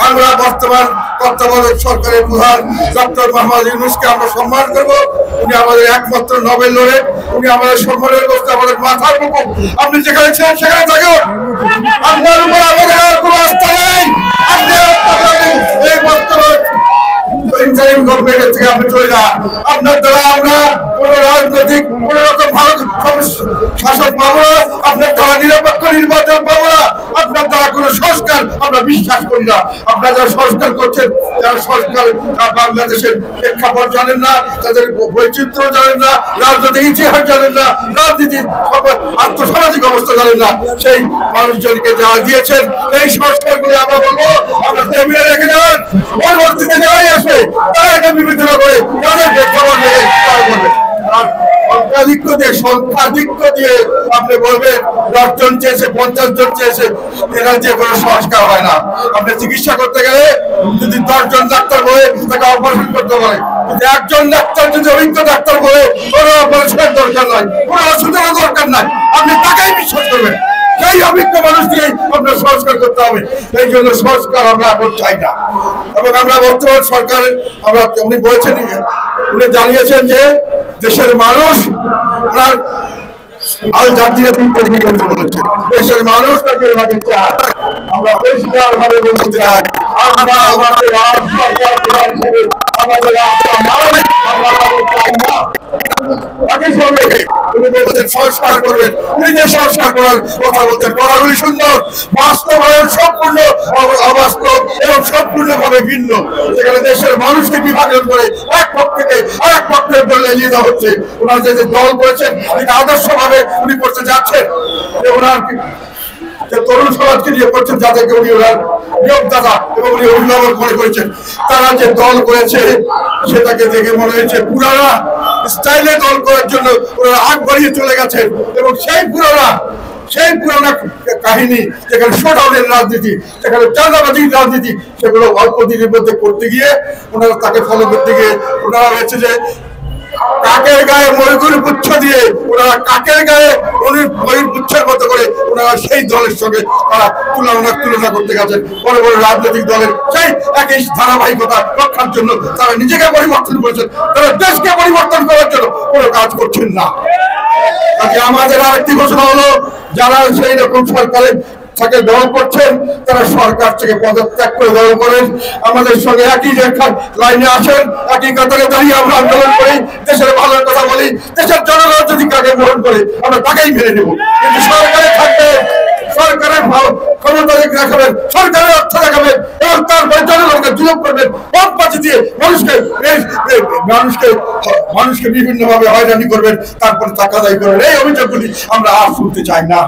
আমরা বর্তমান তত্ত্বাবধায়ক সরকারের প্রধান ডক্টর মোহাম্মদ ইউনূসকে আমরা সম্মান করব। উনি আমাদের একমাত্র নোবেল লরেট, উনি আমাদের সম্মানের বস্তু, আমাদের মাথার মুকুট। আপনি যেখানে ছিলেন সেখানে থাকুন, আপনার উপর আমাদের আর কোনো আস্থা নেই। এই বর্তমান ইন্টারিম গভর্নমেন্টের থেকে আপনি চলে যান। আপনার দ্বারা আমরা কোন রাজনৈতিক কোন রকম ভারত শাসন পাবো না, আপনার দ্বারা নিরপেক্ষ নির্বাচন পাবো না, আপনার দ্বারা কোন সংস্কার আমরা বিশ্বাস করি না। আপনারা যারা সংস্কার করছেন, যারা সংস্কার বাংলাদেশের প্রেক্ষাপট জানেন না, তাদের বৈচিত্র্য জানেন না, রাজনৈতিক ইতিহাস জানেন না, রাজনীতির আর্থসামাজিক অবস্থা জানেন না, সেই মানুষজনকে যারা দিয়েছেন এই সংস্কারগুলি আমরা বলবো আমরা টেবিলে রেখে যান। পরবর্তীতে যারাই আসবে তারা এটা বিবেচনা করে তাদের প্রেক্ষাপট নিয়ে করবে। সংখ্যাধিক্য দিয়ে আপনি বলবেন 10 জন চেয়েছে, 50 জন চেয়েছে, এরা যে কোনো সংস্কার হয় না। আপনি চিকিৎসা করতে গেলে যদি 10 জন ডাক্তার বলে তাকে অপারেশন করতে বলে, যদি একজন ডাক্তার যদি অভিজ্ঞ ডাক্তার বলে কোনো অপারেশনের দরকার নাই, কোনো ওষুধের দরকার নাই, আপনি তাকেই বিশ্বাস করবেন। সেই অভিজ্ঞ মানুষ দিয়েই আপনার সংস্কার করতে হবে। এই জন্য সংস্কার আমরা এখন চাই না। এবং আমরা বর্তমান সরকারের উনি বলেছেন, উনি জানিয়েছেন যে দেশের মানুষ ওনার আল জাতীয় বলেছে, দেশের মানুষ তাকে চায়। আমরা পরিষ্কার ভাবে বলতে চাই, আমরা আমাদের সংস্কার করবেন, নিজের সংস্কার করার কথা বলতেন, কথাগুলি সুন্দর, বাস্তবায়ন সম্পূর্ণ অবাস্তব এবং সম্পূর্ণভাবে ভিন্ন। সেখানে দেশের মানুষকে বিভাজন করে এক পক্ষ থেকে আরেক পক্ষের দলে এগিয়ে দেওয়া হচ্ছে। ওনার যে দল করেছেন আদর্শ ভাবে উনি করতে যাচ্ছেন, ওনার যে তরুণ সমাজকে নিয়ে করছেন, যাদেরকে উনি ওনার নিয়োগদাতা এবং উনি অভিভাবক মনে করেছেন, তারা যে দল করেছে সেটাকে দেখে মনে হয়েছে পুরানা স্টাইলে দল করার জন্য ওনারা আগ বাড়িয়ে চলে গেছেন। এবং সেই পুরানা কাহিনী, যেখানে শোডাউনের রাজনীতি, যেখানে চাঁদাবাজির রাজনীতি, সেগুলো অল্প দিনের মধ্যে করতে গিয়ে ওনারা তাকে ফলো করতে গিয়ে ওনারা হয়েছে যে কাকের গায়ে ময়ূর পুচ্ছ দিয়ে ওনারা কাকের গায়ে ময়ূর পুচ্ছের মতো করে ওনারা সেই দলের সঙ্গে তারা তুলনা করতে গেছেন। বড় বড় রাজনৈতিক দলের সেই একই ধারাবাহিকতা রক্ষার জন্য তারা নিজেকে পরিবর্তন করেছেন, তারা দেশকে পরিবর্তন করার জন্য কোনো কাজ করছেন না। আমাদের আরেকটি ঘোষণা হলো, যারা সেই রকম সরকারের তাকে দল করছেন তারা সরকার থেকে পদত্যাগ করে দল করেন, আমাদের সঙ্গে একই লাইনে আসেন, একই কাতারে দাঁড়িয়ে আমরা আন্দোলন করি, দেশের ভালোর কথা বলি। দেশের জনগণ যদি কাকে গ্রহণ করে আমরা তাকেই মেনে নেব, কিন্তু সরকারে থাকবে, সরকারের ক্ষমতা দেখাবেন, সরকারের অর্থ দেখাবেন এবং তারপরে জনগণকে জুলুম করবেন, পথপাতি দিয়ে মানুষকে বিভিন্ন ভাবে হয়রানি করবেন, তারপরে টাকা দায়ী করবেন। এই অভিযোগগুলি আমরা আর শুনতে চাই না।